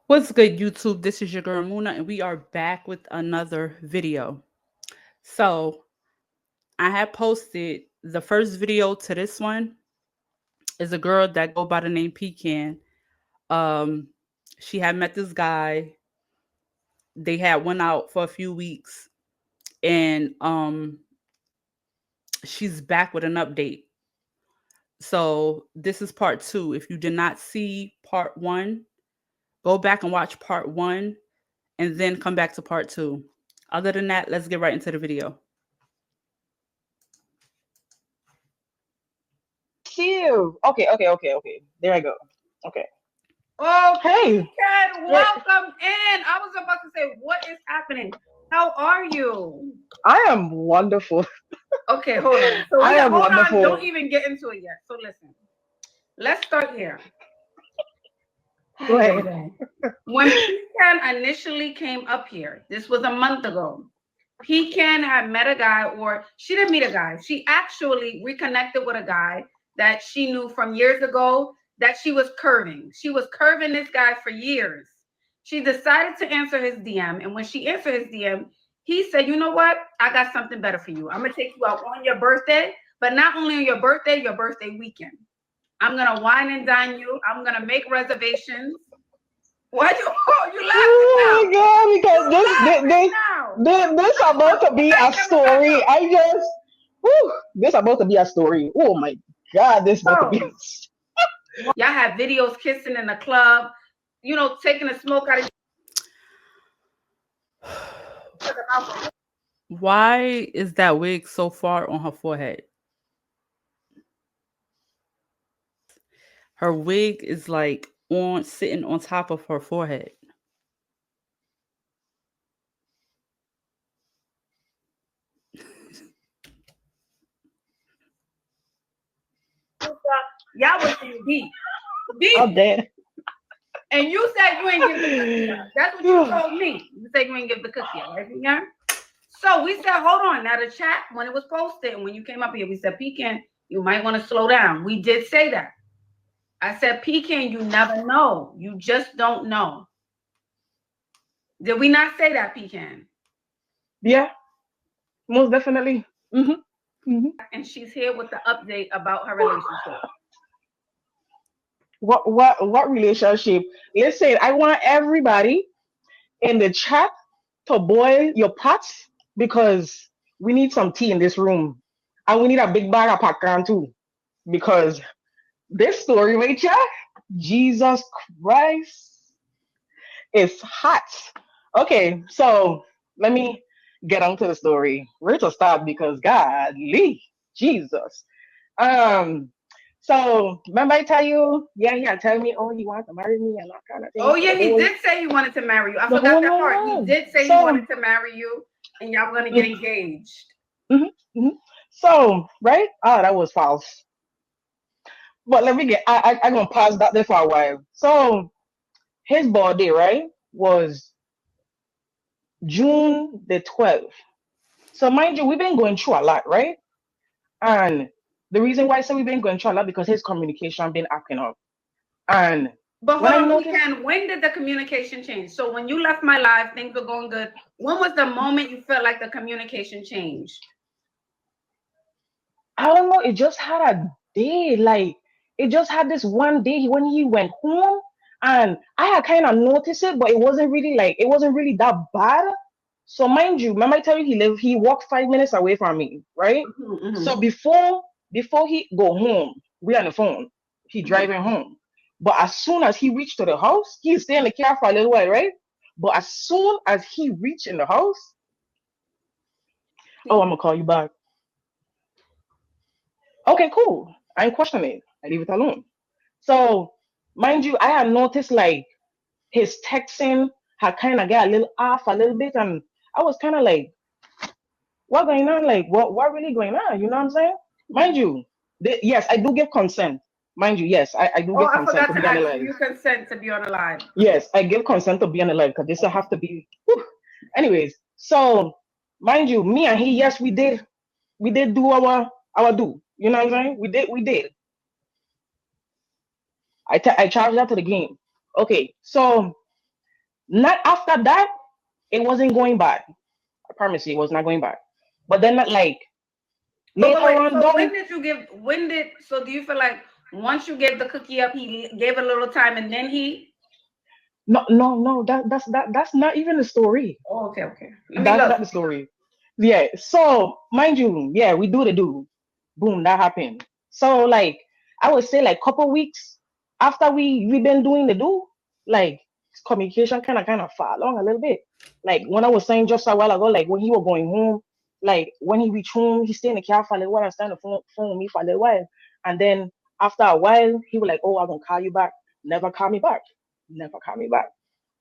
What's good, YouTube? This is your girl Muna, and we are back with another video. So, I had posted the first video to this one is a girl that go by the name Pecan. Um, she had met this guy. They had went out for a few weeks, and she's back with an update. So, this is part two. If you did not see part one, go back and watch part one, and then come back to part two. Other than that, let's get right into the video. See you. Okay. There I go. Okay. Oh, Hey. Ken, welcome in. I was about to say, what is happening? How are you? I am wonderful. Okay, hold on. So I am hold on. wonderful. Don't even get into it yet. So listen, let's start here. Go ahead. When Pecan initially came up here, this was a month ago. Pecan had met a guy, or she didn't meet a guy. She actually reconnected with a guy that she knew from years ago that she was curving. She was curving this guy for years. She decided to answer his DM. And when she answered his DM, he said, you know what? I got something better for you. I'm going to take you out on your birthday, but not only on your birthday weekend. I'm going to wine and dine you. I'm going to make reservations. Why you laughing Oh now? my God, because this about to be a story. This about to be a story. Oh my God, this about to be. Y'all have videos kissing in the club, taking a smoke out of. Why is that wig so far on her forehead? Her wig is like sitting on top of her forehead. Y'all was in deep. I'm dead. And you said you ain't give the cookie up. That's what you told me. You said you ain't give the cookie up, right? Yeah. So we said, hold on. Now the chat, when it was posted, and when you came up here, we said, Pecan, you might want to slow down. We did say that. I said, Pecan, you never know. You just don't know. Did we not say that, Pecan? Yeah, most definitely. And she's here with the update about her relationship. What relationship? Listen, I want everybody in the chat to boil your pots because we need some tea in this room. And we need a big bag of popcorn too. Because this story, Rachel, Jesus Christ, is hot. Okay, so let me get on to the story. Where to start because godly Jesus. Um so remember I tell you, yeah, tell me, oh, he wants to marry me and that kind of thing. Oh yeah, he did say he wanted to marry you. I The forgot whole that nine part. He yards. did say he wanted to marry you, and y'all gonna get engaged. So, right? Ah, that was false. But let me get. I'm gonna pause that there for a while. So his birthday, right, was June the 12th. So mind you, we've been going through a lot, right? And the reason why I say we've been going through a lot because his communication been acting up. And But when hold I on, noticed, Pecan, when did the communication change? So when you left my live, things were going good. When was the moment you felt like the communication changed? I don't know, it just had a day, like it just had this one day when he went home, and I had kind of noticed it, but it wasn't really that bad. So mind you, remember I tell you he walked 5 minutes away from me, right? So before he go home, we on the phone. He driving home. But as soon as he reached to the house, he stay in the car for a little while, right? But as soon as he reached in the house, oh, I'm gonna call you back. Okay, cool. I ain't questioning it. I leave it alone. So mind you, I had noticed like his texting had kind of got a little off a little bit, and I was kind of like, what going on? Like, what really going on? You know what I'm saying? Mind you, yes, I do give consent. Mind you, yes, I do Oh, give I consent forgot to to be on the ask you. live. You consent to be on the live. Yes, I give consent to be on the live because this will have to be. Whew. Anyways, so mind you, me and he, yes, we did do our do. You know what I'm saying? We did. I charged that to the game. Okay, so Not after that, it wasn't going bad. I promise you, it was not going bad. But then, like So, later but wait, on, so down, so do you feel like once you gave the cookie up, he gave a little time and then he, no, no, no, that's not even the story. oh, okay, okay. Let me That's look. not the story. Yeah. So mind you, yeah, we do the do. Boom, that happened. So like I would say like couple weeks after we been doing the do, like communication kind of far along a little bit. Like when I was saying just a while ago, like when he was going home, like when he reached home, he stayed in the car for a little while and started the phone with me for a little while. And then after a while, he was like, "Oh, I'm gonna call you back." Never call me back. Never call me back.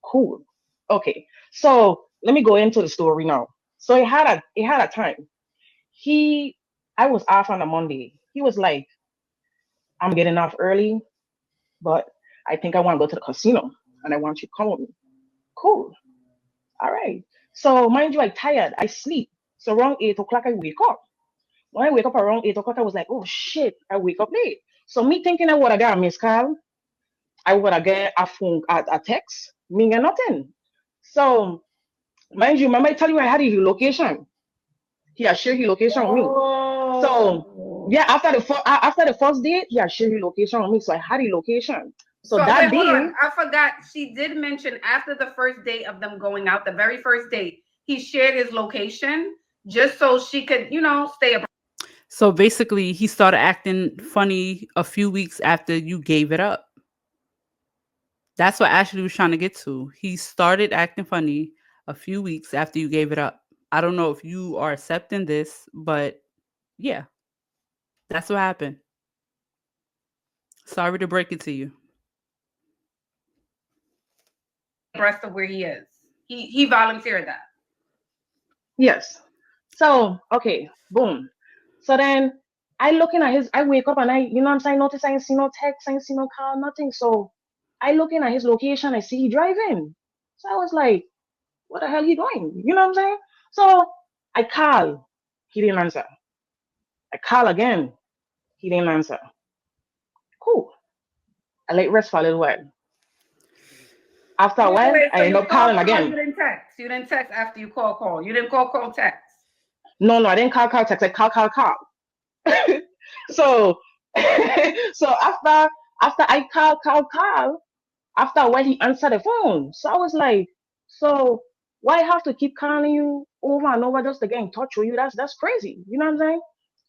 Cool. Okay. So let me go into the story now. So it had a time. He I was off on a Monday. He was like, I'm getting off early, but I think I want to go to the casino and I want you to come with me. Cool. All right. So mind you, I tired. I sleep. So around 8 o'clock I wake up. When I wake up around 8 o'clock, I was like, oh shit, I wake up late. So me thinking I would have got a missed call, I would have get a phone a text, me get nothing. So mind you, remember I tell you I had his location. He had shared his location with me. So Oh. yeah, after the first date, he had shared his location with me. So I had his location. So So that wait, hold day, on. I forgot. She did mention after the first date of them going out, the very first date, he shared his location just so she could, stay abreast. So basically, he started acting funny a few weeks after you gave it up. That's what Ashley was trying to get to. He started acting funny a few weeks after you gave it up. I don't know if you are accepting this, but yeah, that's what happened. Sorry to break it to you. Of where he is. He volunteered that. yes. So okay, boom. So then I wake up and I'm saying, notice I ain't see no text, I ain't see no call, nothing. So I looking at his location, I see he driving. So I was like, what the hell he doing? You know what I'm saying? So I call, he didn't answer. I call again, he didn't answer. Cool. I let rest for a little while. After a while, Wait, so I end you up calling call, you again. didn't text. You didn't text after you call. You didn't call, text. No, no, I didn't call, text. I call. So, so after I call, after a while he answered the phone. So I was like, so why have to keep calling you over and over just to get in touch with you? That's crazy. You know what I'm saying?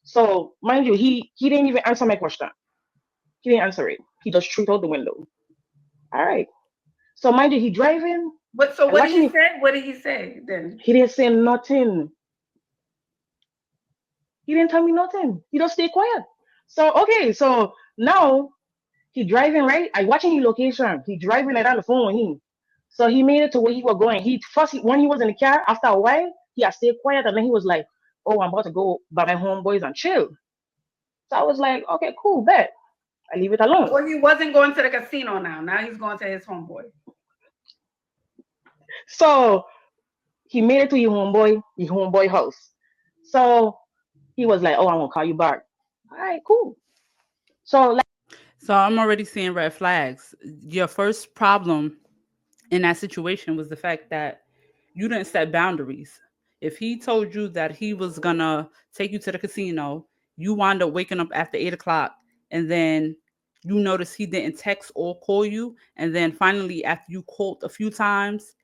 So mind you, he didn't even answer my question. He didn't answer it. He just threw it out the window. All right. So mind you, he driving. But so I what did watching he him. say? What did he say then? He didn't say nothing. He didn't tell me nothing. He just stay quiet. So okay, so now he driving right. I watching his location. He driving it on the phone with him. So he made it to where he was going. When he was in the car, after a while, he had stayed quiet and then he was like, oh, I'm about to go by my homeboys and chill. So I was like, okay, cool, bet. I leave it alone. Well, he wasn't going to the casino now. Now he's going to his homeboy. So he made it to his homeboy house. So he was like, oh, I'm gonna call you back. All right, cool. So like So I'm already seeing red flags. Your first problem in that situation was the fact that you didn't set boundaries. If he told you that he was gonna take you to the casino, you wind up waking up after 8 o'clock, and then you notice he didn't text or call you, and then finally after you called a few times,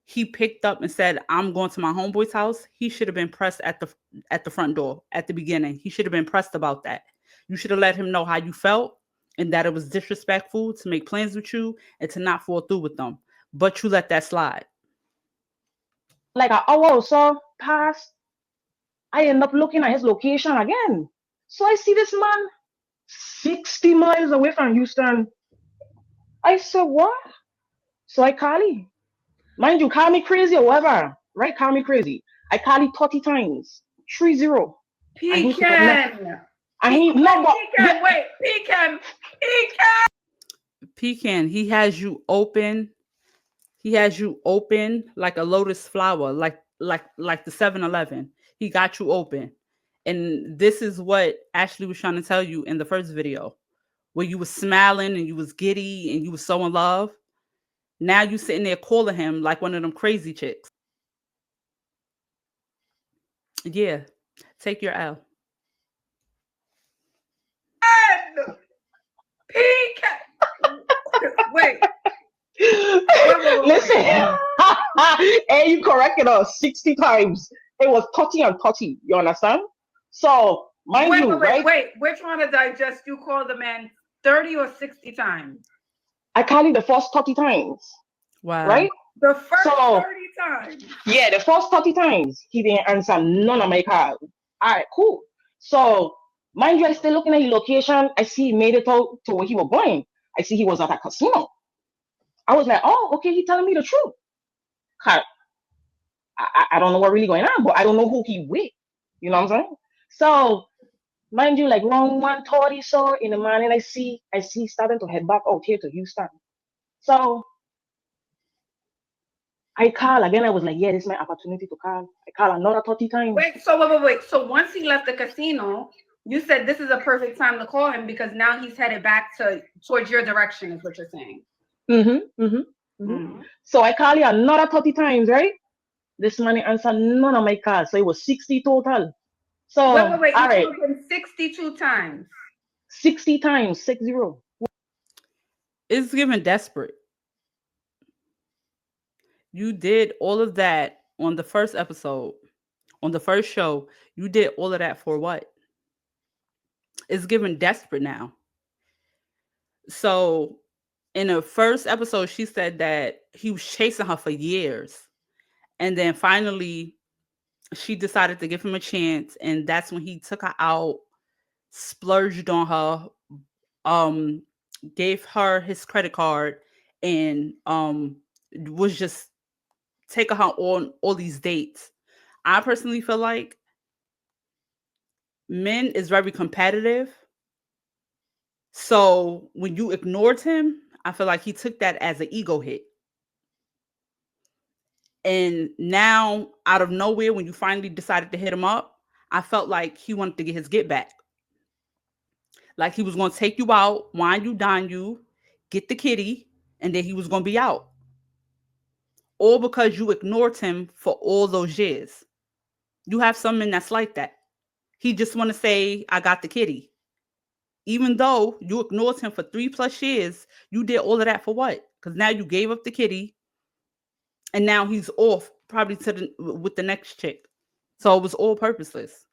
he picked up and said, I'm going to my homeboy's house. He should have been pressed at the front door at the beginning. He should have been pressed about that. You should have let him know how you felt and that it was disrespectful to make plans with you and to not fall through with them. But you let that slide. an hour or so passed. I end up looking at his location again. So I see this man 60 miles away from Houston. I said, what? So I call him. Mind you, call me crazy or whatever. Right? Call me crazy. I call him 30 times. 30. And he pick up nothing. Pecan. And he no but Pecan. Wait, Pecan. Pecan, he has you open. He has you open like a lotus flower, like the 7-Eleven. He got you open. And this is what Ashley was trying to tell you in the first video, where you was smiling and you was giddy and you was so in love. Now you sitting there calling him like one of them crazy chicks. Yeah, take your L. And PK. Wait. Wait. Listen, and you corrected us 60 times. It was 30 and 30. You understand? So, mind you, right? Wait. We're trying to digest. You call the man 30 or 60 times. I called him the first 30 times, Wow. right? The first So, 30 times. yeah, the first 30 times, he didn't answer none of my calls. All right, cool. So, mind you, I still looking at his location. I see he made it out to where he was going. I see he was at a casino. I was like, oh, okay, he telling me the truth. 'Cause I don't know what really going on, but I don't know who he with. You know what I'm saying? So, mind you, like around 1:30 so in the morning, I see starting to head back out here to Houston. So I call again. I was like, yeah, this is my opportunity to call. I call another 30 times. Wait. So once he left the casino, you said this is a perfect time to call him because now he's headed back towards your direction, is what you're saying. Mm-hmm, mm-hmm, mm-hmm. So I call you another 30 times, right? This man answered none of my calls. So it was 60 total. So, Wait. You all right, called him 62 times. 60 times, 60. It's giving desperate. You did all of that on the first episode, on the first show. You did all of that for what? It's giving desperate now. So in the first episode, she said that he was chasing her for years. And then finally, she decided to give him a chance. And that's when he took her out, splurged on her, um, gave her his credit card, and was just taking her on all these dates. I personally feel like men is very competitive. So when you ignored him, I feel like he took that as an ego hit. And now, out of nowhere, when you finally decided to hit him up, I felt like he wanted to get his get back. Like he was going to take you out, wine you, dine you, get the kitty, and then he was going to be out. All because you ignored him for all those years. You have some men that's like that. He just want to say, I got the kitty. Even though you ignored him for 3+ years, you did all of that for what? Because now you gave up the kitty, and now he's off probably with the next chick. So it was all purposeless.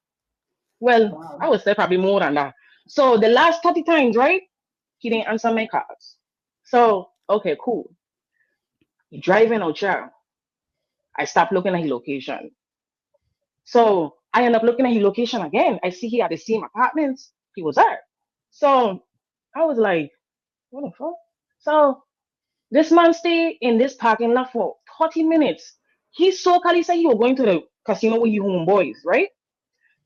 Well, Wow. I would say probably more than that. So the last 30 times, right? He didn't answer my calls. So, okay, cool. He driving out here. I stopped looking at his location. So I end up looking at his location again. I see he had the same apartments he was at. So I was like, what the fuck? So this man stayed in this parking lot for 30 minutes. He so called, he said he was going to the casino with his homeboys, right?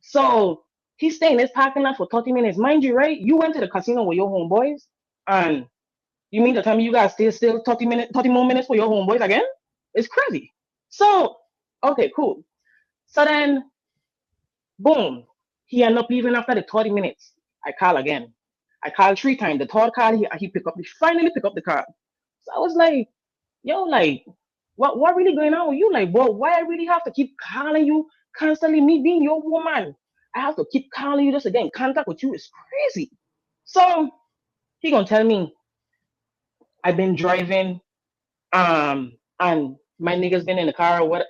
So he stayed in this parking lot for 30 minutes. Mind you, right? You went to the casino with your homeboys, and you mean to tell me you guys still 30 more minutes for your homeboys again? It's crazy. So, okay, cool. So then, boom, he ended up leaving after the 30 minutes. I call again. I called 3 times. The third call, he finally picked up the call. So I was like, yo, like, what really going on with you? Like, boy, why I really have to keep calling you constantly? Me being your woman, I have to keep calling you just to get in contact with you. It's crazy. So he gonna tell me I've been driving, and my niggas been in the car or what.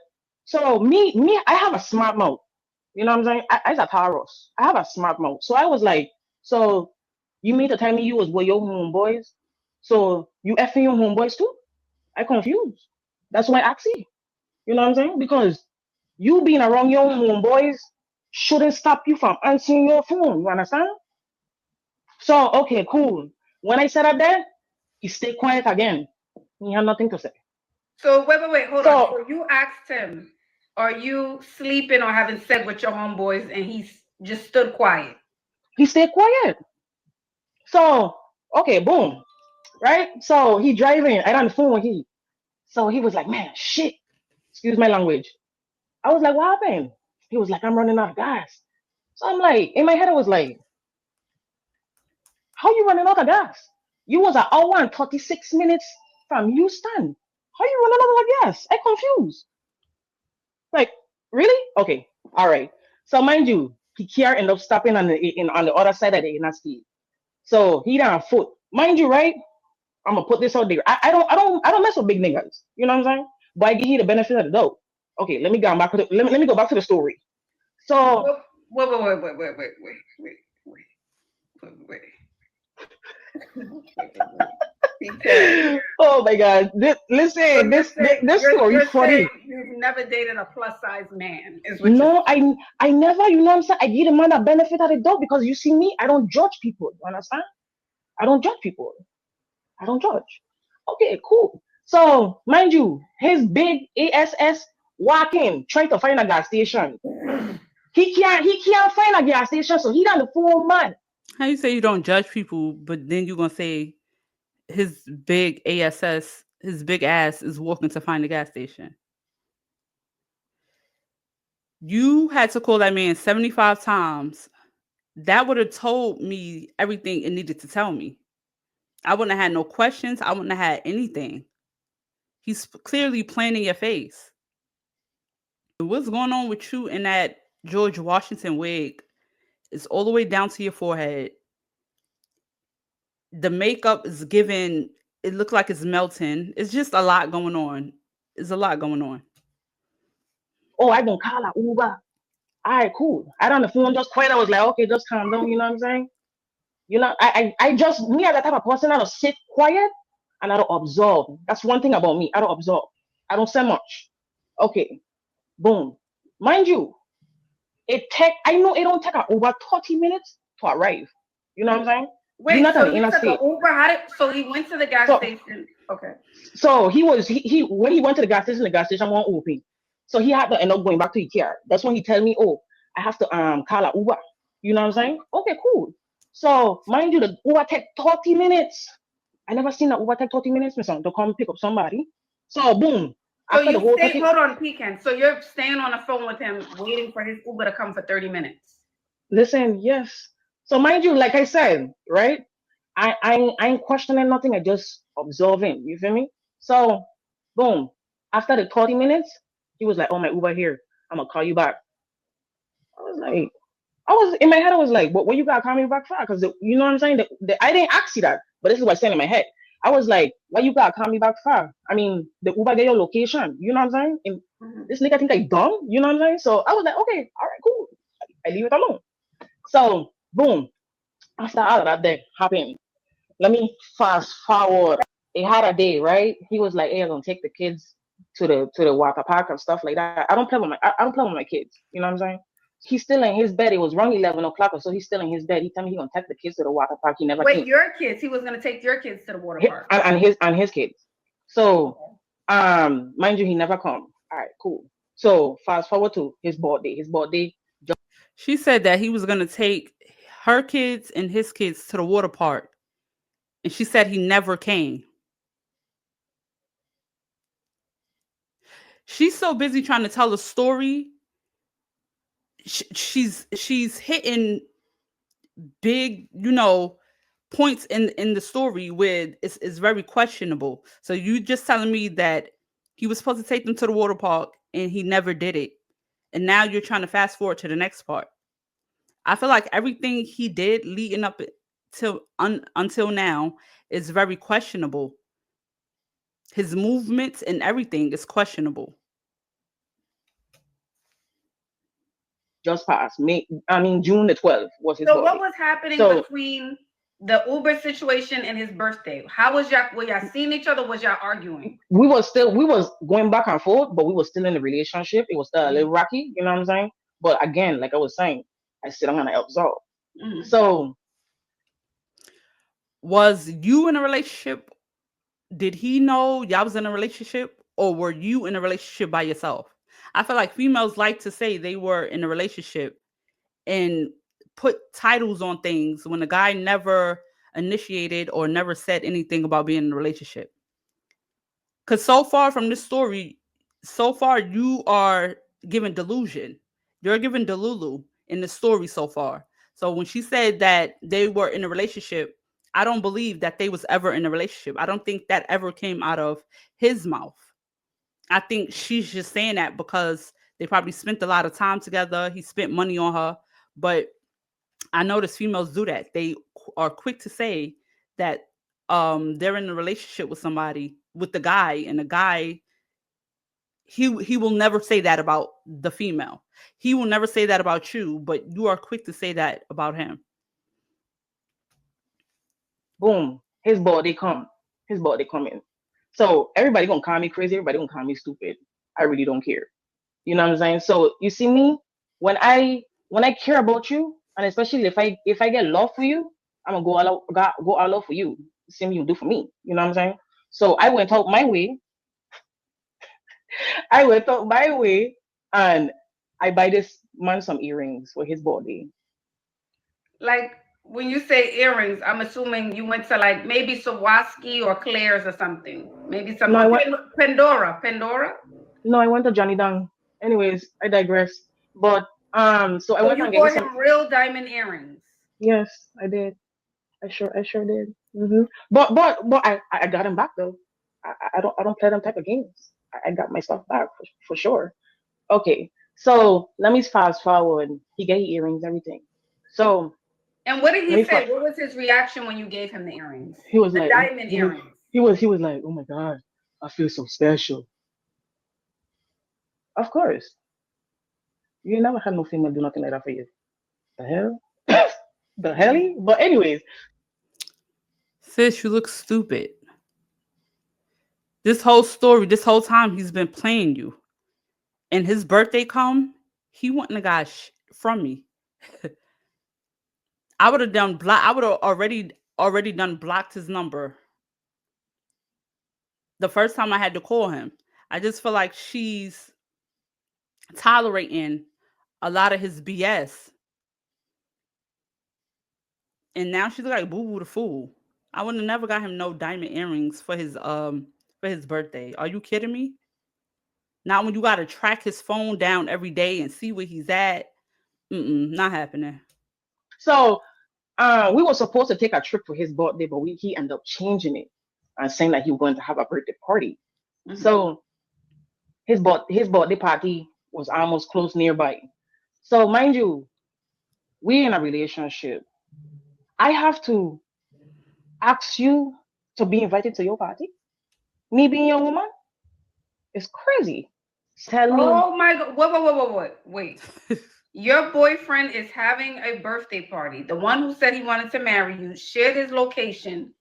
So me, I have a smart mouth. You know what I'm saying? I's a Taurus. I have a smart mouth. So I was like, so you mean to tell me you was with your homeboys? So you effing your homeboys too? I confused. That's why I asked you. You know what I'm saying? Because you being around your homeboys shouldn't stop you from answering your phone. You understand? So okay, cool. When I said up there, he stayed quiet again. He had nothing to say. So wait, hold on. So So you asked him, are you sleeping or having sex with your homeboys? And he just stood quiet. he stayed quiet. So okay, boom. Right? So he driving. I on the phone with he. So he was like, man, shit. Excuse my language. I was like, what happened? He was like, I'm running out of gas. So I'm like, in my head, I was like, how you running out of gas? You was an hour and 36 minutes from Houston. How you run out of gas? I confused. Like, really? Okay, all right. So mind you, he here end up stopping on the other side of the interstate. So he down foot. Mind you, right? I'm gonna put this out there. I don't mess with big niggas. You know what I'm saying? But I give you the benefit of the doubt. Okay, let me go back to let me go back to the story. So Wait. Because oh my god. Listen, this story you're funny. saying you've never dated a plus size man, is what you're No, I never, you know what I'm saying? I give the man the benefit of the doubt because you see me, I don't judge people. You understand? I don't judge people. I don't judge. Okay, cool. So mind you, his big ASS walking, trying to find a gas station. saying. He can't find a gas station, so he done the full man. How you say you don't judge people, but then you're gonna say his big ass, his big ass is walking to find a gas station? You had to call that man 75 times. That would have told me everything it needed to tell me. I wouldn't have had no questions. I wouldn't have had anything. He's clearly planning your face. What's going on with you in that George Washington wig? It's all the way down to your forehead. The makeup is giving, it looked like it's melting. It's just a lot going on. There's a lot going on. Oh, I gonna call a Uber. All right, cool. I on the phone just quiet. I was like, okay, just calm down. You know what I'm saying? You know, I just me as that type of person. I don't sit quiet and I don't observe. That's one thing about me. I don't observe. I don't say much. Okay, boom. Mind you, I know it don't take over 30 minutes to arrive. You know what I'm saying? You're Wait, not on so the he took an interstate. Uber? So he went to the gas So station. Okay. so he when he went to the gas station won't open. So he had to end up going back to IKEA. That's when he tell me, oh, I have to call a Uber. You know what I'm saying? Okay, cool. So mind you, the Uber take 30 minutes. I never seen an Uber take 30 minutes, my son, to come pick up somebody. So boom. So After the you whole stay, 30, hold on, Pecan. So you're staying on the phone with him, waiting for his Uber to come for 30 minutes. listen, yes. So mind you, like I said, right? I ain't questioning nothing. I just observing. You feel me? So, boom. After the 30 minutes, he was like, "Oh, my Uber here. I'm gonna call you back." I was like, I was in my head. I was like, "What you gotta call me back for?" Because you know what I'm saying. I didn't ask you that, but this is what I'm saying in my head. I was like, "Why you gotta call me back for?" I mean, the Uber get your location. You know what I'm saying? And Mhm. this nigga think I dumb. You know what I'm saying? So I was like, "Okay, all right, cool." I leave it alone. So, boom. After all of that, thing happened. Let me fast forward. He had a day, right? He was like, "Hey, I'm gonna take the kids to the water park and stuff like that." I don't play with my kids. You know what I'm saying? He's still in his bed. It was around 11 o'clock, so he's still in his bed. He told me he gonna take the kids to the water park. He never Wait, came. your kids. He was going to take your kids to the water Hi- park. and his kids. So Okay. mind you, he never come. All right, cool. So fast forward to his birthday. His birthday. She said that he was going to take her kids and his kids to the water park. And she said he never came. She's so busy trying to tell a story. She's hitting big, points in the story where it's very questionable. So you just telling me that he was supposed to take them to the water park and he never did it. And now you're trying to fast forward to the next part. I feel like everything he did leading up until now is very questionable. His movements and everything is questionable. just passed. June the 12th was his So what birthday. was happening So between the Uber situation and his birthday? How was y'all? Were y'all seeing each other? Was y'all arguing? we was going back and forth, but we was still in the relationship. It was still a little Mhm. rocky, you know what I'm saying? But again, like I was saying, I said I'm gonna absorb. Mhm. So Was you in a relationship? Did he know y'all was in a relationship, or were you in a relationship by yourself? I feel like females like to say they were in a relationship and put titles on things when the guy never initiated or never said anything about being in a relationship. Because so far from this story, so far you are giving delusion. You're giving delulu in the story so far. So when she said that they were in a relationship, I don't believe that they was ever in a relationship. I don't think that ever came out of his mouth. I think she's just saying that because they probably spent a lot of time together. He spent money on her. But I notice females do that. They are quick to say that they're in a relationship with somebody, with the guy, and the guy, he will never say that about the female. He will never say that about you, but you are quick to say that about him. Boom, his body come. His body coming. So everybody gonna call me crazy, everybody gonna call me stupid. I really don't care. You know what I'm saying? So you see me, when I care about you, and especially if I get love for you, I'm gonna go all out for you. Same you do for me. You know what I'm saying? So I went out my way. I went out my way, and I buy this man some earrings for his body. Like when you say earrings, I'm assuming you went to like maybe Swarovski or Claire's or something. Maybe some No, I went. Pandora. Pandora. No, I went to Johnny Dung. Anyways, I digress. But so I So went you and get me bought some. him real diamond earrings. Yes, I did. I sure did. But I got him back though. I don't play them type of games. I got my stuff back for sure. Okay, so let me fast forward. He gave earrings, everything. So And what did let he me. say? What was his reaction when you gave him the earrings? He was The like, diamond earrings. he was like, oh my god, I feel so special. Of course, you never had no female do nothing like that for you. The hell, the hell. But anyways, Sis, you look stupid. This whole story, this whole time he's been playing you. And his birthday come, he wouldn't have got from me. I would have done block. I would have already done blocked his number the first time I had to call him. I just feel like she's tolerating a lot of his BS, and now she's like Boo Boo the fool. I would have never got him no diamond earrings for his birthday. Are you kidding me? Not when you got to track his phone down every day and see where he's at. Not happening. so we were supposed to take a trip for his birthday, but he ended up changing it and saying that he was going to have a birthday party. Mhm. So his birthday party was almost close nearby. So mind you, we in a relationship. I have to ask you to be invited to your party. Me being your woman is crazy. Tell me, Oh my God. Wait. Your boyfriend is having a birthday party. The one who said he wanted to marry you, shared his location,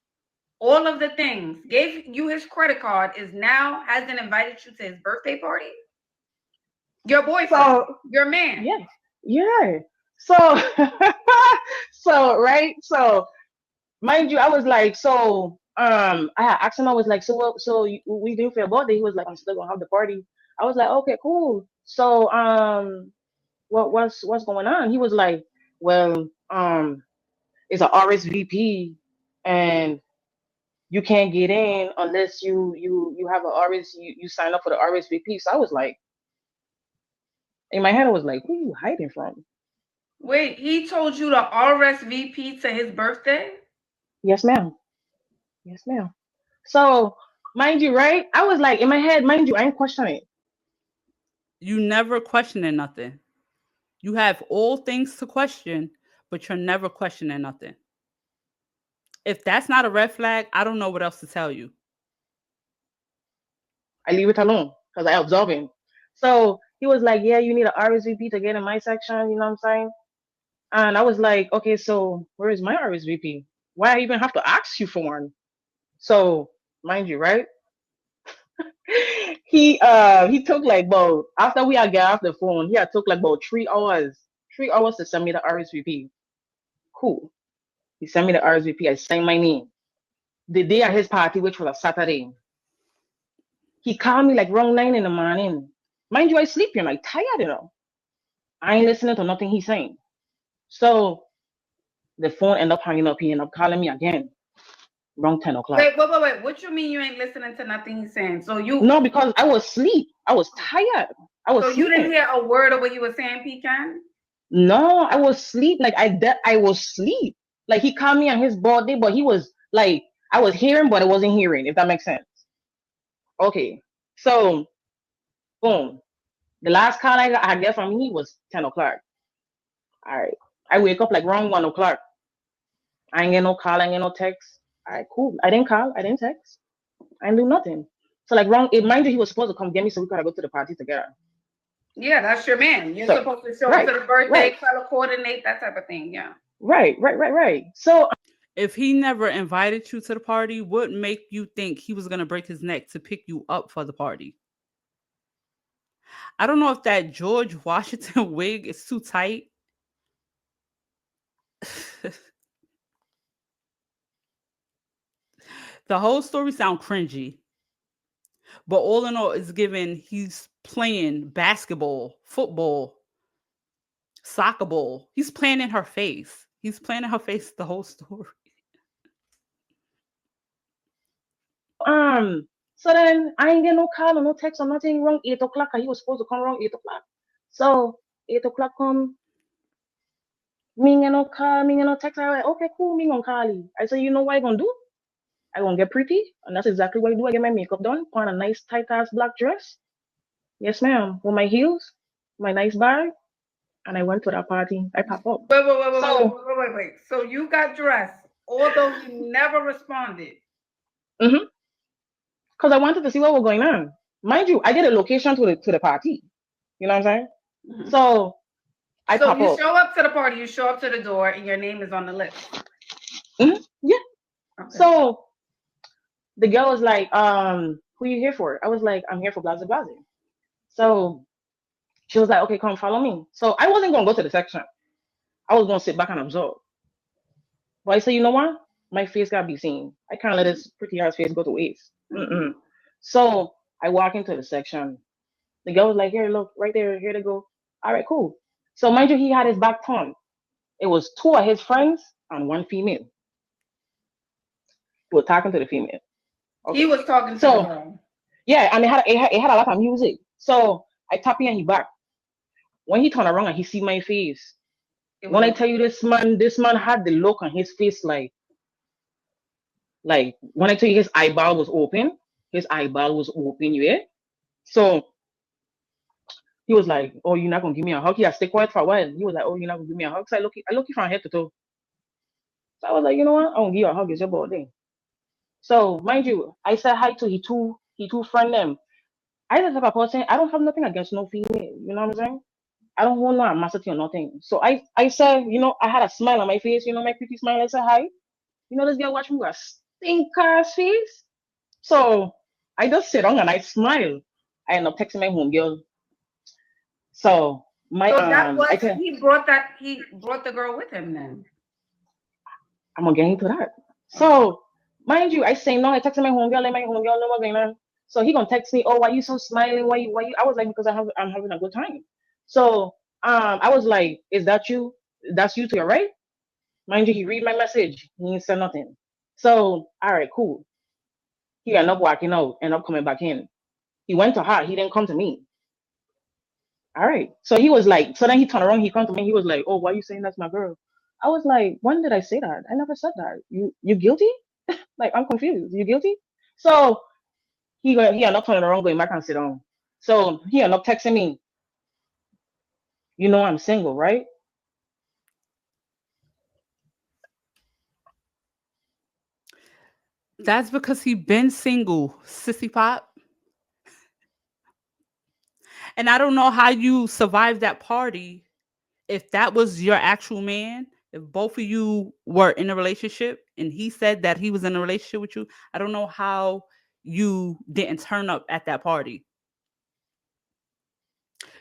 all of the things, gave you his credit card, is now hasn't invited you to his birthday party? Your boyfriend, so your man. yeah, yeah. So so right, so mind you, I was like, so I had asked him, I was like, so what, so we doing for your birthday? He was like, I'm still gonna have the party. I was like, okay, cool. So what's going on? He was like, well, it's a RSVP, and you can't get in unless you have a you sign up for the RSVP. So I was like, in my head, I was like, who are you hiding from? Wait, he told you to RSVP to his birthday? Yes, ma'am. Yes, ma'am. So mind you, right? I was like, in my head, mind you, I ain't questioning it. You never questioning nothing. You have all things to question, but you're never questioning nothing. If that's not a red flag, I don't know what else to tell you. I leave it alone because I observe him. So he was like, yeah, you need a RSVP to get in my section. You know what I'm saying? And I was like, okay, so where is my RSVP? Why I even have to ask you for one? So mind you, right? He took like about after we had got off the phone, he had took like about 3 hours, 3 hours to send me the RSVP. Cool. He sent me the RSVP. I signed my name. The day at his party, which was a Saturday, he called me like around 9 in the morning. Mind you, I sleep here, like tired, you know. I ain't listening to nothing he's saying. So the phone ended up hanging up. He ended up calling me again, around 10 o'clock. Wait. What you mean you ain't listening to nothing he's saying? So No, because I was asleep. I was tired. I was so you didn't sleeping. hear a word of what he was saying, Pecan? No, I was asleep. Like I was asleep. Like he called me on his birthday, but he was like I was hearing, but I wasn't hearing. If that makes sense. Okay. So Boom. The last call I get from him was 10 o'clock. All right. I wake up like around 1 o'clock. I ain't get no call, I ain't get no text. All right, cool. I didn't call, I didn't text, I didn't do nothing. So like wrong, mind you, he was supposed to come get me so we could go to the party together. Yeah, that's your man. You're So supposed to show up right, to the birthday, right, color coordinate, that type of thing. Yeah. right. So If he never invited you to the party, what make you think he was gonna break his neck to pick you up for the party? I don't know if that George Washington wig is too tight. The whole story sound cringy, but all in all, it's given he's playing basketball, football, soccer ball. He's playing in her face. He's playing in her face the whole story. um, so then I ain't get no call or no text or nothing. Wrong 8 o'clock, and he was supposed to come around 8 o'clock. So 8 o'clock come, me ain't get no call, me ain't get no text. I like, okay, cool, me gonna call you. I said, you know what I gonna do? I gonna get pretty, and that's exactly what I do. I get my makeup done, put on a nice tight ass black dress. Yes, ma'am. With my heels, my nice bag, and I went to that party. I pop up. So, Wait. So you got dressed, although you never responded. because I wanted to see what was going on. Mind you, I get a location to the party. You know what I'm saying? Mhm. So I So pop you up. show up to the party, you show up to the door, and your name is on the list. Yeah. Okay. So the girl was like, who you here for? I was like, I'm here for Blase Blase. So she was like, okay, come follow me. So I wasn't gonna go to the section. I was gonna sit back and observe. But I said, you know what? My face gotta be seen. I can't let this pretty ass face go to waste. Mm-mm. So I walk into the section. The girl was like, here, look, right there, here to go. All right, cool. So mind you, he had his back turned. It was two of his friends and one female. He was talking to the female. He Okay. was talking to the So girl. yeah, and it had a lot of music. So I tap in and he back. When he turned around and he see my face. It was When I a tell you this man had the look on his face like when I tell you his eyeball was open, you hear? So he was like, "Oh, you're not gonna give me a hug?" He had stay quiet for a while. He was like, "Oh, you're not gonna give me a hug?" So I look you from head to toe. So I was like, you know what? I'm gonna give you a hug. It's your birthday. So mind you, I said hi to he two friend them. I the type of person I don't have nothing against no female. You know what I'm saying? I don't want no animosity or nothing. So I said, I had a smile on my face. My pretty smile. I said hi. This girl watch me with a stink ass face. So I just sit down and I smile. I end up texting my home girl. So my So that I was tell he brought the girl with him then. I'm gonna get into that. Okay. So mind you, I say no, I texted my home girl, let my home girl know what's going on. So he gonna text me, oh, why you so smiling? Why you I was like, because I'm having a good time. So I was like, is that you? That's you to your right? Mind you, he read my message. He didn't say nothing. So all right, cool. He ended up walking out, ended up coming back in. He went to her, he didn't come to me. All right. So he was like, so then he turned around, he come to me, he was like, oh, why you saying that's my girl? I was like, when did I say that? I never said that. You guilty? Like I'm confused. You guilty? So he ended up turning around, going back and sit down. So he ended up texting me, I'm single, right? That's because he been single, sissy pop. And I don't know how you survived that party if that was your actual man. If both of you were in a relationship and he said that he was in a relationship with you, I don't know how you didn't turn up at that party.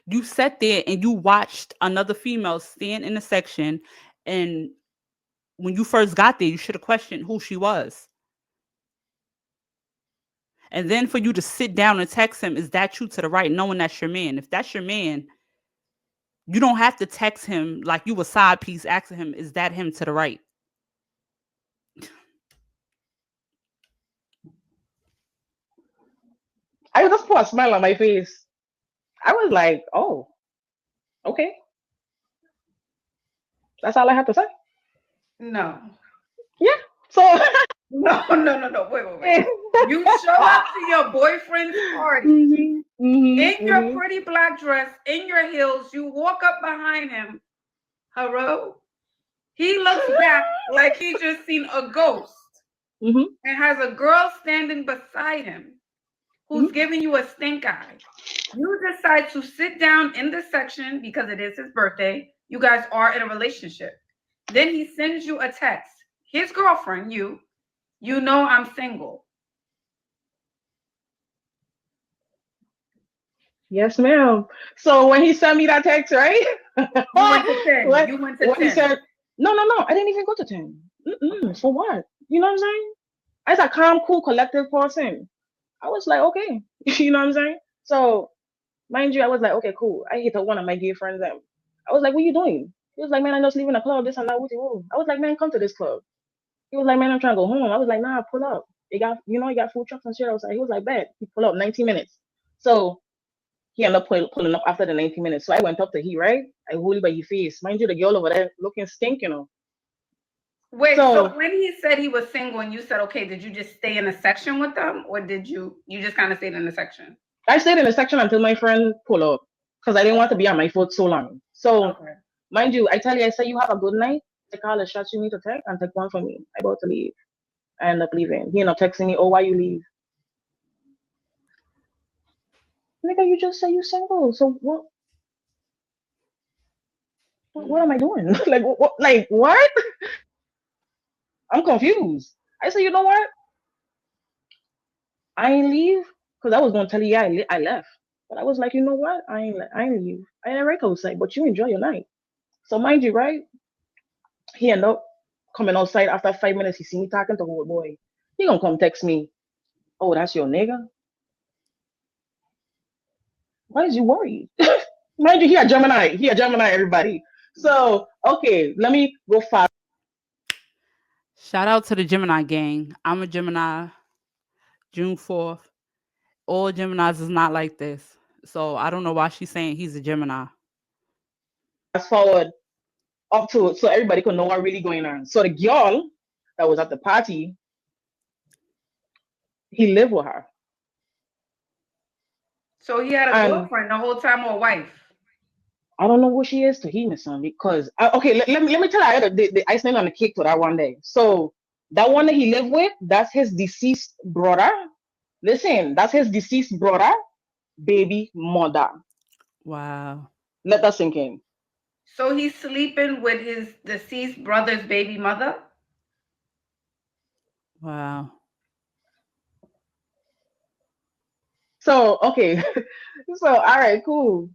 You sat there and you watched another female stand in the section, and when you first got there, you should have questioned who she was. And then for you to sit down and text him, is that you to the right, knowing that's your man? If that's your man, you don't have to text him like you a side piece asking him, is that him to the right? I just put a smile on my face. I was like, oh, okay. That's all I had to say. No. Yeah. So No. Wait. You show up to your boyfriend's party in your pretty black dress, in your heels. You walk up behind him. Hello? He looks back like he just seen a ghost and has a girl standing beside him who's giving you a stink eye. You decide to sit down in the section because it is his birthday. You guys are in a relationship. Then he sends you a text. His girlfriend, you know I'm single. Yes, ma'am. So when he sent me that text, right? You went to 10. You went to 10. He said, no, I didn't even go to 10. For what? You know what I'm saying? I was a calm, cool, collective person. I was like, okay. You know what I'm saying? So, mind you, I was like, okay, cool. I hit up one of my gay friends. I was like, what are you doing? He was like, man, I'm just leaving the club, this and that. I was like, man, come to this club. He was like, man, I'm trying to go home. I was like, nah, pull up. You got food trucks and shit. I was like, he was like, bet. He pull up 90 minutes. So he ended up pulling up after the 90 minutes. So I went up to he, right? I hold it by his face. Mind you, the girl over there looking stink, Wait, so when he said he was single and you said, okay, did you just stay in a section with them? Or did you just kind of stayed in the section? I stayed in the section until my friend pulled up because I didn't want to be on my foot so long. So, mind you, I tell you, I say you have a good night. Take all the shots you need to take and take one for me. I about to leave. I end up leaving. He ended up texting me, oh, why you leave? Nigga, you just say you single. So what? What am I doing? Like what? I'm confused. I said, you know what? I ain't leave because I was gonna tell you, yeah, I left. But I was like, you know what? I ain't leave. I ain't right outside, but you enjoy your night. So mind you, right? He ended up coming outside after 5 minutes. He see me talking to old boy. He gonna come text me. Oh, that's your nigga. Why is you worried? Mind you, he a Gemini. Everybody. So okay, let me go fast. Shout out to the Gemini gang. I'm a Gemini, June 4th. All Geminis is not like this. So I don't know why she's saying he's a Gemini. Fast forward up to it so everybody could know what really going on. So the girl that was at the party, he lived with her. So he had a girlfriend the whole time or a wife? I don't know who she is to him, son, because okay, let me tell you the icing on the cake to that one day. So that one that he lived with, that's his deceased brother. Listen, that's his deceased brother, baby mother. Wow. Let that sink in. So he's sleeping with his deceased brother's baby mother? Wow. So okay, so all right, cool.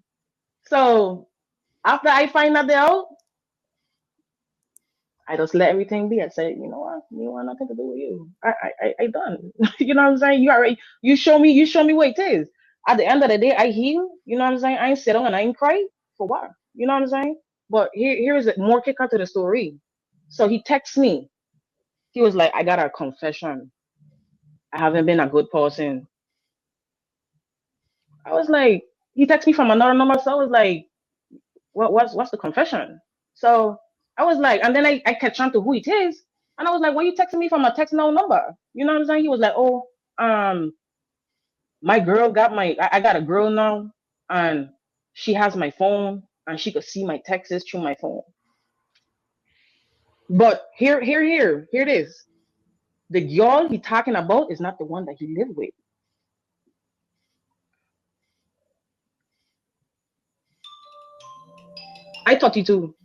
So after I find that out, I just let everything be. I said, you know what? You want nothing to do with you. I done. You know what I'm saying? You show me what it is. At the end of the day, I heal. You know what I'm saying? I ain't sit down and I ain't cry for what? You know what I'm saying? But here is more kicker to the story. So he texts me. He was like, I got a confession. I haven't been a good person. I was like, he texted me from another number. So I was like, what's the confession? So I was like, and then I catch on to who it is. And I was like, why you texting me from a text now number? You know what I'm saying? He was like, oh, my girl got I got a girl now, and she has my phone, and she could see my texts through my phone. But here it is. The girl he talking about is not the one that he lived with. I 32.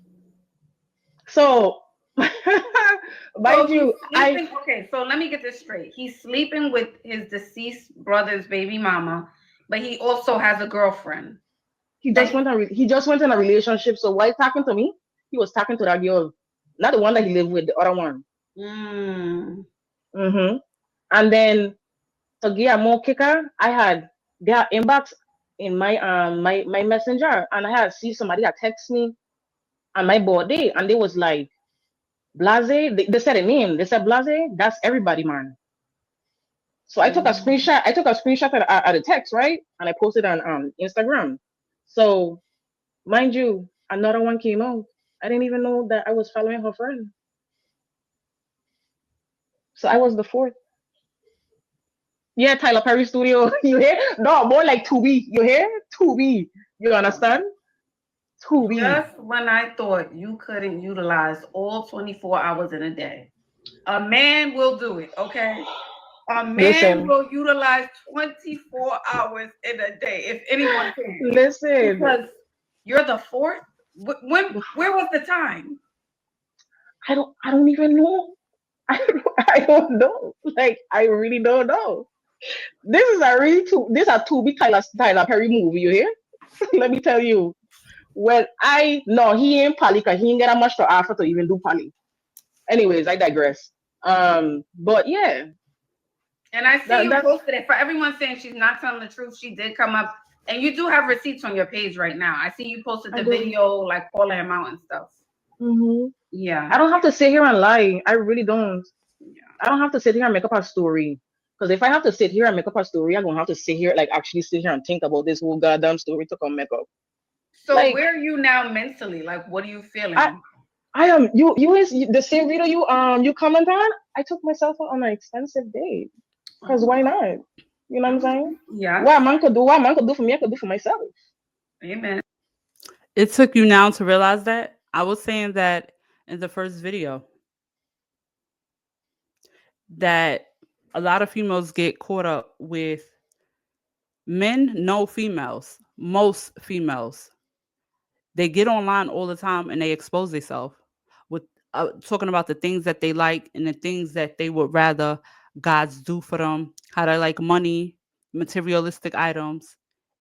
So, mind you, okay, so let me get this straight. He's sleeping with his deceased brother's baby mama, but he also has a girlfriend. He just went in a relationship. So while talking to me, he was talking to that girl, not the one that he lived with, the other one. And then to get a more kicker, I had their inbox in my my messenger, and I had see somebody that text me on my birthday, and they was like, Blase. They said a name. They said Blase. That's everybody, man. So I took a screenshot. I took a screenshot of the text, right, and I posted on Instagram. So mind you, another one came out. I didn't even know that I was following her friend. So I was the fourth. Yeah, Tyler Perry Studio. You hear? No, more like Tubi. You hear? Tubi. You understand? Tubi. Just when I thought you couldn't utilize all 24 hours in a day, a man will do it, okay? A man Listen, will utilize 24 hours in a day if anyone can. listen. Because you're the fourth. Where was the time? I don't even know. I don't know. Like I really don't know. This is a Tubi Tyler Perry movie. You hear? Let me tell you. Well, I no, he ain't Pali because he ain't get a much to offer to even do Pali. Anyways, I digress. But yeah, And I see you that's posted it. For everyone saying she's not telling the truth, she did come up. And you do have receipts on your page right now. I see you posted I the do. video, like calling him out and stuff. Hmm. Yeah. I don't have to sit here and lie. I really don't. Yeah. I don't have to sit here and make up a story. Because if I have to sit here and make up a story, I'm gonna have to sit here, like actually sit here and think about this whole goddamn story to come make up. So Like where are you now mentally? Like, what are you I, feeling? I am you is the same video you comment on. I took myself out on an expensive date. Because why not? You know what I'm saying? Yes. What man could do for me, I could do for myself. Amen. It took you now to realize that? I was saying that in the first video that a lot of females get caught up with men know females, most females. They get online all the time and they expose themselves with talking about the things that they like and the things that they would rather guys do for them, how they like money, materialistic items.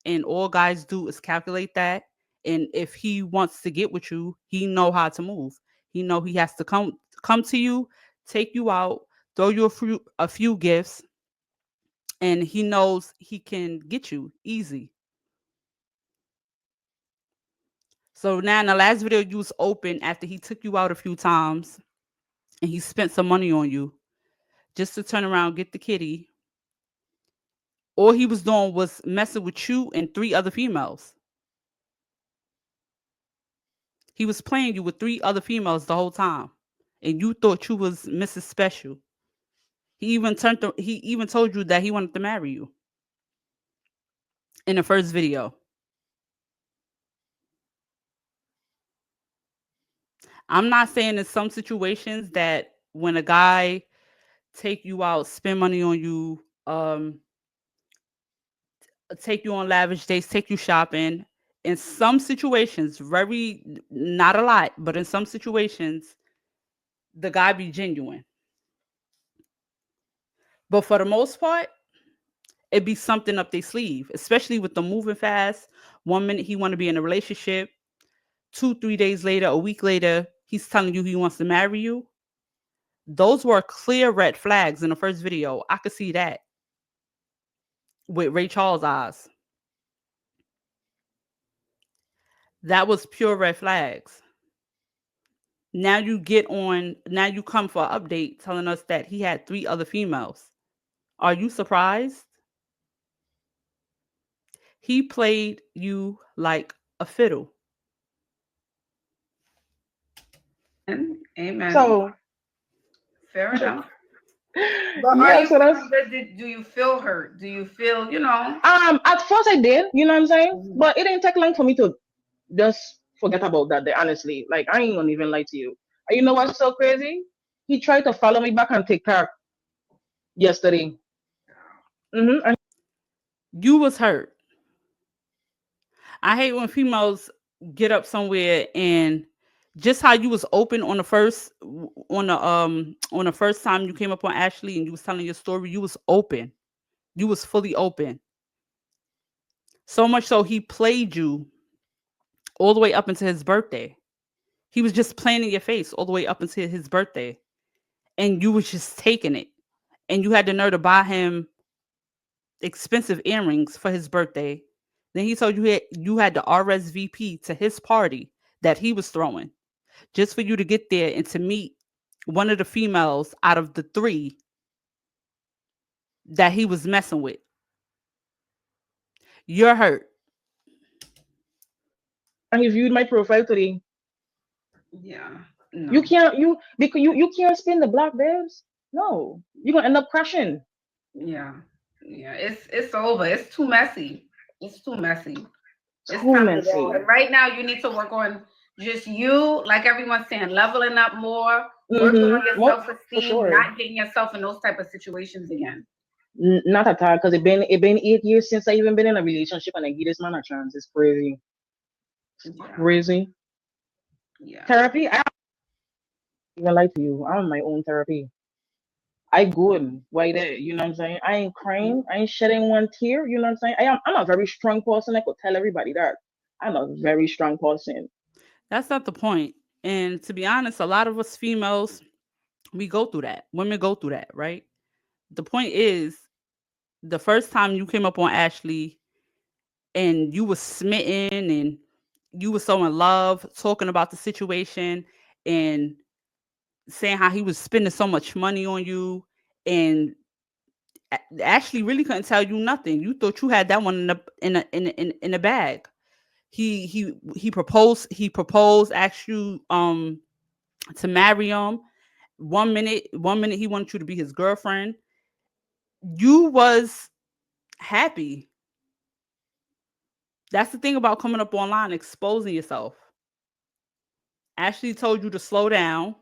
And all guys do is calculate that. And if he wants to get with you, he know how to move. He know he has to come to you, take you out, throw you a few gifts, and he knows he can get you easy. So now in the last video you was open after he took you out a few times and he spent some money on you just to turn around get the kitty. All he was doing was messing with you and three other females. He was playing you with three other females the whole time. And you thought you was Mrs. Special. He even told you that he wanted to marry you in the first video. I'm not saying in some situations that when a guy take you out, spend money on you, take you on lavish dates, take you shopping. In some situations, very not a lot, but in some situations, the guy be genuine. But for the most part, it be something up their sleeve, especially with the moving fast. 1 minute he want to be in a relationship, 2, 3 days later, a week later, he's telling you he wants to marry you. Those were clear red flags in the first video. I could see that with Ray Charles' eyes. That was pure red flags. Now you come for an update telling us that he had three other females. Are you surprised? He played you like a fiddle. Amen. So Fair enough. But are yeah, you so that's feeling good? Do you feel hurt? Do you feel, at first I did, you know what I'm saying? Mhm. But it didn't take long for me to just forget about that day, honestly. Like I ain't gonna even lie to you. And you know what's so crazy? He tried to follow me back on TikTok yesterday. And You was hurt. I hate when females get up somewhere and just how you was open on the first time you came up on Ashley and you was telling your story, you was open. You was fully open. So much so he played you all the way up until his birthday. He was just playing in your face all the way up until his birthday. And you was just taking it. And you had the nerve to buy him expensive earrings for his birthday. Then he told you had to RSVP to his party that he was throwing just for you to get there and to meet one of the females out of the three that he was messing with. You're hurt. he viewed my profile today. Yeah. You No. can't you because you can't spin the block, babes. No, you're gonna end up crashing. Yeah. Yeah. It's over. It's too messy. It's too messy. It's Too time to go. messy. And right now, you need to work on just you, like everyone's saying, leveling up more, working on your What? For self-esteem, sure. not getting yourself in those type of situations again. Not at all, because it been 8 years since I even been in a relationship, and I give this man a chance. It's crazy. Yeah. Crazy. Yeah. Therapy. I don't even lie to you. I'm on my own therapy. I good right there. You know what I'm saying? I ain't crying. I ain't shedding one tear. You know what I'm saying? I'm a very strong person. I could tell everybody that. I'm a very strong person. That's not the point. And to be honest, a lot of us females, we go through that. Women go through that, right? The point is, the first time you came up on Ashley and you was smitten and you were so in love, talking about the situation and saying how he was spending so much money on you, and Ashley really couldn't tell you nothing. You thought you had that one in the bag. He proposed. He proposed. Asked you to marry him. 1 minute he wanted you to be his girlfriend. You was happy. That's the thing about coming up online, exposing yourself. Ashley told you to slow down,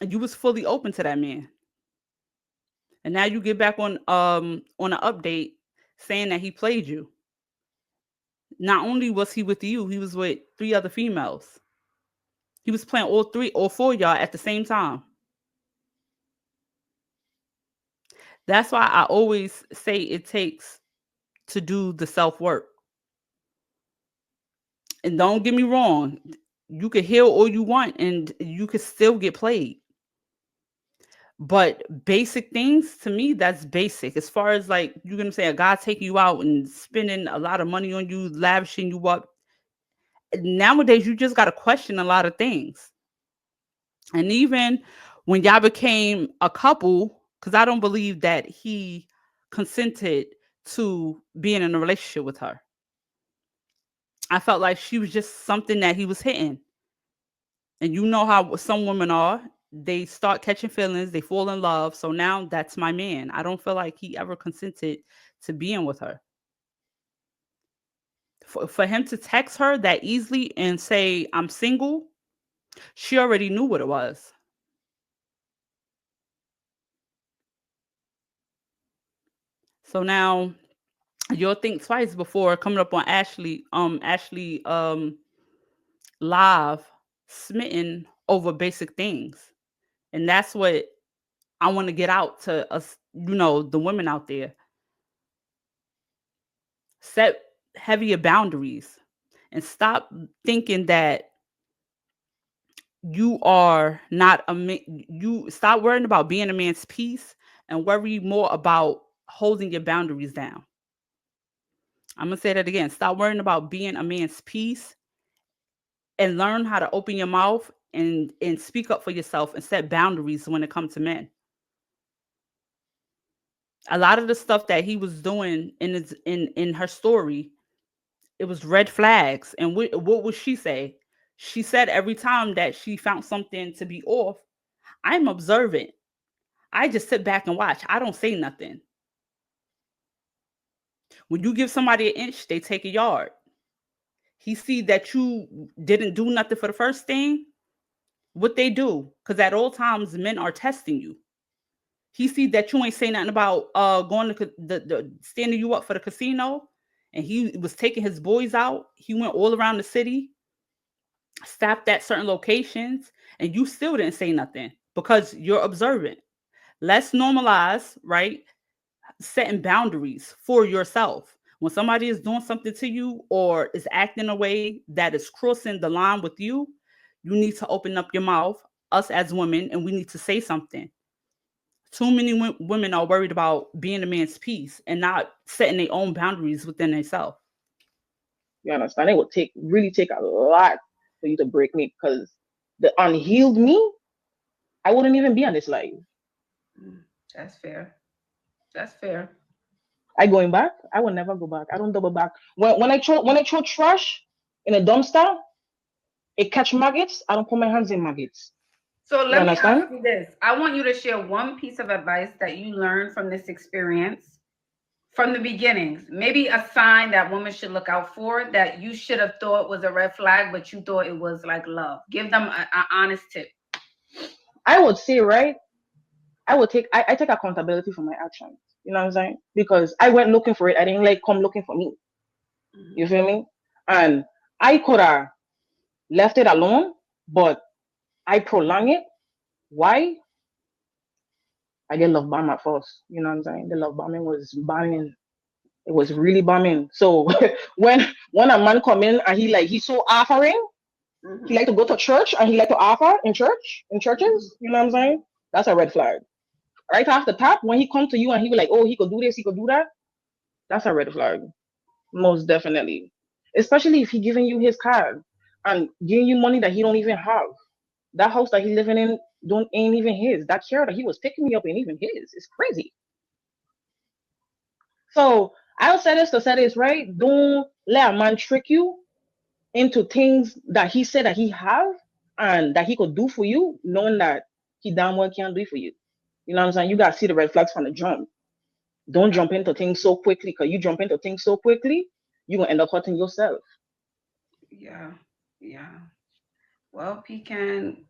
and you was fully open to that man. And now you get back on an update saying that he played you. Not only was he with you, he was with three other females. He was playing all three or four of y'all at the same time. That's why I always say it takes to do the self work. And don't get me wrong, you could heal all you want and you could still get played. But basic things, to me, that's basic. As far as like you're gonna say a guy taking you out and spending a lot of money on you, lavishing you up. Nowadays, you just gotta question a lot of things. And even when y'all became a couple, because I don't believe that he consented to being in a relationship with her. I felt like she was just something that he was hitting. And you know how some women are. They start catching feelings, they fall in love. So now that's my man. I don't feel like he ever consented to being with her. For him to text her that easily and say, I'm single, she already knew what it was. So now you'll think twice before coming up on Ashley live smitten over basic things. And that's what I want to get out to us, the women out there. Set heavier boundaries and stop thinking that you are not you stop worrying about being a man's peace and worry more about holding your boundaries down. I'm gonna say that again. Stop worrying about being a man's peace and learn how to open your mouth and speak up for yourself and set boundaries when it comes to men. A lot of the stuff that he was doing in her story, it was red flags. And what would she say? She said every time that she found something to be off, I'm observant. I just sit back and watch. I don't say nothing. When you give somebody an inch, they take a yard. He see that you didn't do nothing for the first thing, what they do, because at all times men are testing you. He see that you ain't say nothing about going to the standing you up for the casino, and he was taking his boys out. He went all around the city, stopped at certain locations, and you still didn't say nothing because you're observant. Let's normalize, right? Setting boundaries for yourself. When somebody is doing something to you or is acting in a way that is crossing the line with you, you need to open up your mouth, us as women, and we need to say something. Too many women are worried about being a man's peace and not setting their own boundaries within themselves. You understand? It would really take a lot for you to break me, because the unhealed me, I wouldn't even be on this life. Mm, that's fair. That's fair. I going back? I will never go back. I don't double back. When I throw trash in a dumpster, it catch maggots. I don't put my hands in maggots. So You let me understand? ask you this. I want you to share one piece of advice that you learned from this experience from the beginnings. Maybe a sign that women should look out for that you should have thought was a red flag, but you thought it was like love. Give them an honest tip. I would say, right? I take accountability for my actions. You know what I'm saying? Because I went looking for it. I didn't like come looking for me. You feel me? And I could have left it alone, but I prolong it. Why? I get love bomb at first. You know what I'm saying? The love bombing was bombing. It was really bombing. So when a man come in and he's so offering, he like to go to church and he like to offer in churches. You know what I'm saying? That's a red flag. Right off the top, when he come to you and he be like, oh, he could do this, he could do that. That's a red flag, most definitely. Especially if he giving you his card and giving you money that he don't even have. That house that he living in don't ain't even his. That car that he was picking me up ain't even his. It's crazy. So I'll say this to say this, right? Don't let a man trick you into things that he said that he have and that he could do for you, knowing that he damn well can't do it for you. You know what I'm saying? You gotta see the red flags from the jump. Don't jump into things so quickly, because you jump into things so quickly, you're gonna end up hurting yourself. Yeah, yeah. Well, Pecan.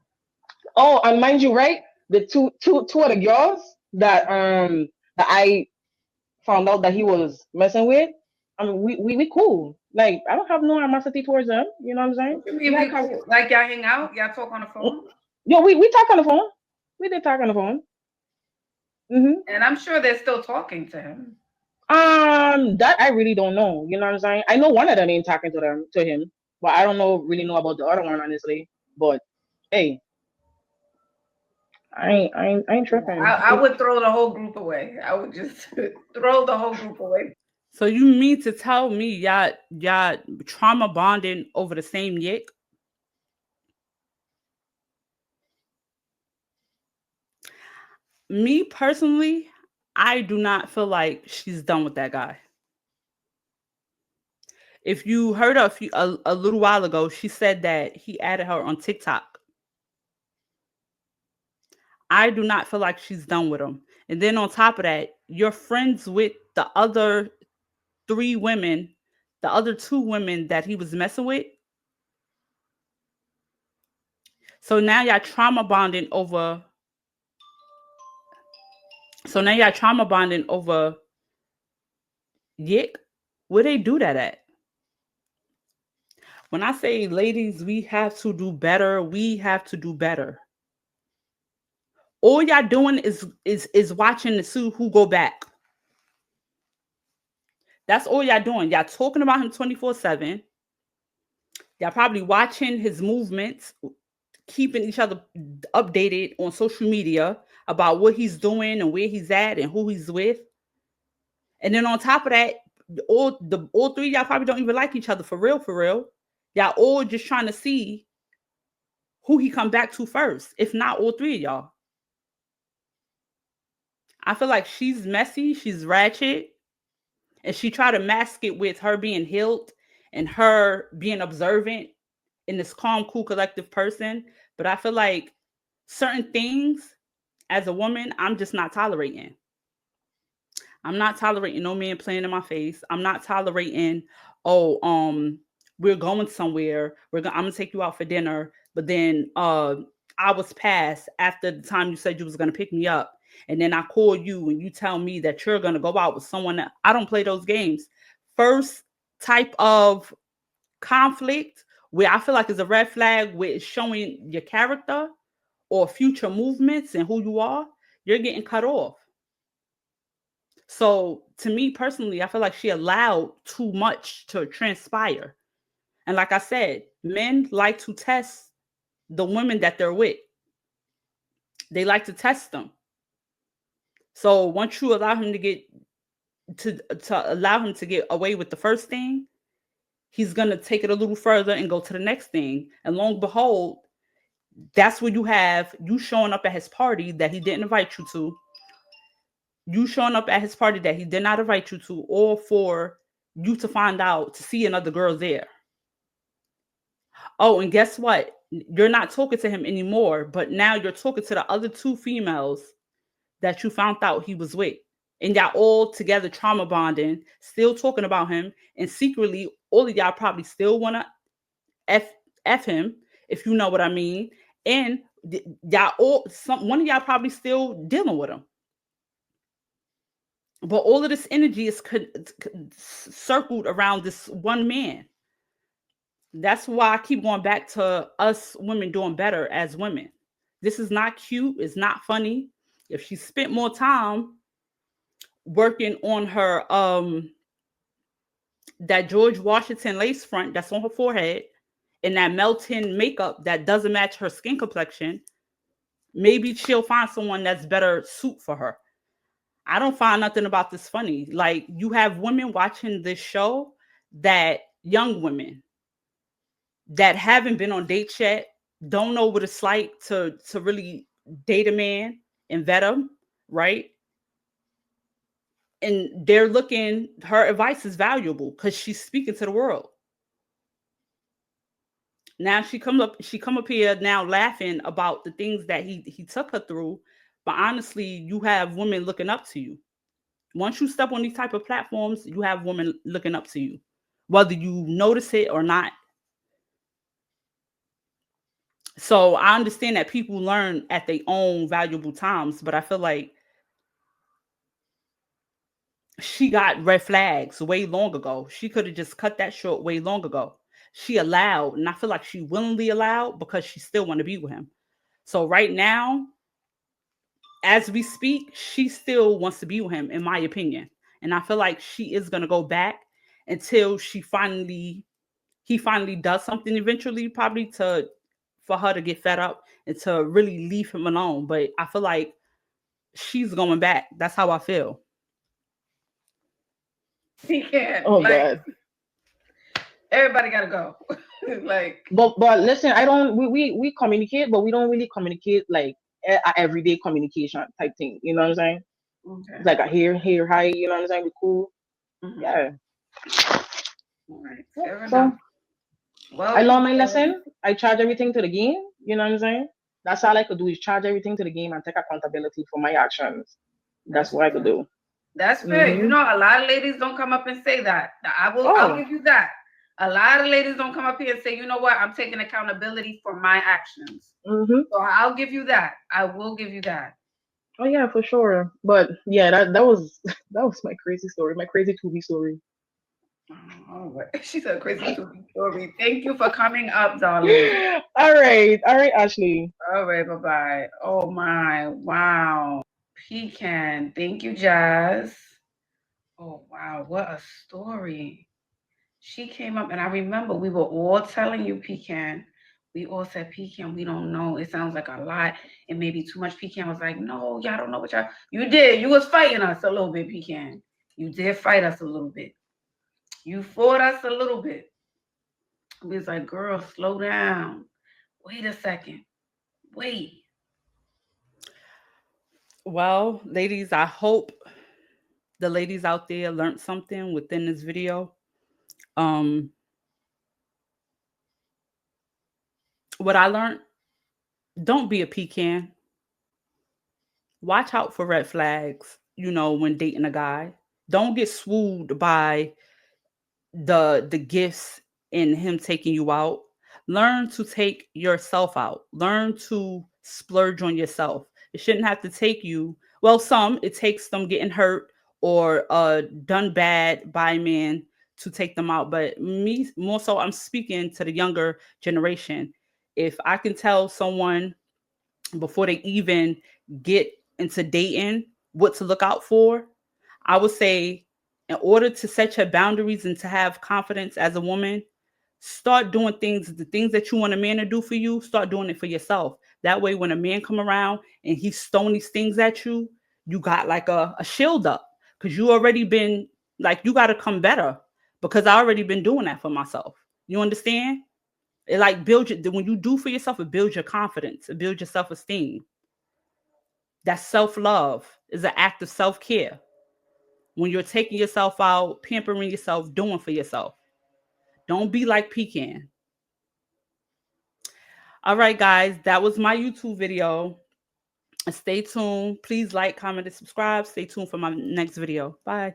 Oh, and mind you, right? The two of the girls that I found out that he was messing with. I mean, we cool. Like I don't have no animosity towards them. You know what I'm saying? What you We mean had we cool? Like y'all hang out? Y'all talk on the phone? yo, we talk on the phone. We did talk on the phone. And I'm sure they're still talking to him. That I really don't know. You know what I'm saying? I know one of them ain't talking to him, but I don't really know about the other one honestly. But hey, I ain't tripping. I would throw the whole group away. I would just throw the whole group away. So you mean to tell me y'all trauma bonding over the same yick? Me personally, I do not feel like she's done with that guy. If you heard a little while ago, she said that he added her on TikTok. I do not feel like she's done with him. And then on top of that, you're friends with the other three women, the other two women that he was messing with. So now y'all trauma bonding over. So now y'all trauma bonding over Yick. Where they do that at? When I say, ladies, we have to do better. We have to do better. All y'all doing is watching to see who go back. That's all y'all doing. Y'all talking about him 24/7. Y'all probably watching his movements, keeping each other updated on social media about what he's doing and where he's at and who he's with. And then on top of that, all three of y'all probably don't even like each other for real, for real. Y'all all just trying to see who he come back to first, if not all three of y'all. I feel like she's messy, she's ratchet, and she tried to mask it with her being healed and her being observant in this calm, cool, collective person. But I feel like certain things as a woman, I'm just not tolerating. I'm not tolerating no man playing in my face. I'm not tolerating, we're going somewhere. I'm gonna take you out for dinner, but then hours pass after the time you said you was gonna pick me up, and then I call you and you tell me that you're gonna go out with someone that I don't play those games. First type of conflict where I feel like is a red flag, where it's showing your character or future movements and who you are, you're getting cut off. So to me personally, I feel like she allowed too much to transpire. And like I said, men like to test the women that they're with. They like to test them. So once you allow him to allow him to get away with the first thing, he's gonna take it a little further and go to the next thing. And lo and behold, that's where you have you showing up at his party that he didn't invite you to. You showing up at his party that he did not invite you to, or for you to find out to see another girl there. Oh, and guess what? You're not talking to him anymore, but now you're talking to the other two females that you found out he was with. And y'all all together trauma bonding, still talking about him. And secretly, all of y'all probably still want to F him, if you know what I mean. And y'all all, one of y'all probably still dealing with him. But all of this energy is circled around this one man. That's why I keep going back to us women doing better as women. This is not cute. It's not funny. If she spent more time working on her that George Washington lace front that's on her forehead and that melting makeup that doesn't match her skin complexion, maybe she'll find someone that's better suit for her. I don't find nothing about this funny. Like, you have women watching this show, that young women that haven't been on dates yet, don't know what it's like to really date a man and vet him, right? And they're looking, her advice is valuable because she's speaking to the world. Now she come up here now laughing about the things that he took her through. But honestly, you have women looking up to you. Once you step on these type of platforms, you have women looking up to you, whether you notice it or not. So I understand that people learn at their own valuable times, but I feel like she got red flags way long ago. She could have just cut that short way long ago. She allowed, and I feel like she willingly allowed because she still want to be with him. So right now, as we speak, she still wants to be with him, in my opinion. And I feel like she is going to go back until he finally does something eventually, probably for her to get fed up and to really leave him alone. But I feel like she's going back. That's how I feel. He can't. Oh God. Everybody gotta go. Like, but listen, I don't. We communicate, but we don't really communicate like a everyday communication type thing. You know what I'm saying? okay. It's like a here, hi. You know what I'm saying? We cool. Mhm. Yeah. All right. Fair So enough. Well, I learned my lesson. I charge everything to the game. You know what I'm saying? That's all I could do is charge everything to the game and take accountability for my actions. That's what I could do. That's fair. You Mhm. know, a lot of ladies don't come up and say that. I'll Oh. give you that. A lot of ladies don't come up here and say, you know what, I'm taking accountability for my actions. Mhm. So I'll give you that. I will give you that. Oh yeah, for sure. But yeah, that was that was my crazy story, my crazy Tubi story. Oh, she's a crazy story. Thank you for coming up, darling. All right, Ashley. All right, bye-bye. Oh my, wow. Pecan. Thank you, Jazz. Oh wow, what a story. She came up and I remember we were all telling you, Pecan. We all said, Pecan, we don't know. It sounds like a lot. It may be too much. Pecan was like, no, y'all don't know what y'all. You did. You was fighting us a little bit, Pecan. You did fight us a little bit. You fought us a little bit. We was like, girl, slow down. Wait a second. Wait. Well, ladies, I hope the ladies out there learned something within this video. What I learned, don't be a pecan. Watch out for red flags, when dating a guy. Don't get swooned by the gifts and him taking you out. Learn to take yourself out. Learn to splurge on yourself. It shouldn't have to take you. Well, it takes them getting hurt or done bad by a man to take them out. But me, more so, I'm speaking to the younger generation. If I can tell someone before they even get into dating what to look out for, I would say, in order to set your boundaries and to have confidence as a woman, start doing the things that you want a man to do for you, start doing it for yourself. That way, when a man come around and he's throwing these things at you, you got like a shield up, because you already been, like, you got to come better, because I already been doing that for myself. You understand? It like when you do for yourself, it builds your confidence, it builds your self-esteem. That self-love is an act of self-care. When you're taking yourself out, pampering yourself, doing for yourself. Don't be like Pecan. All right, guys, that was my YouTube video. Stay tuned. Please like, comment, and subscribe. Stay tuned for my next video. Bye.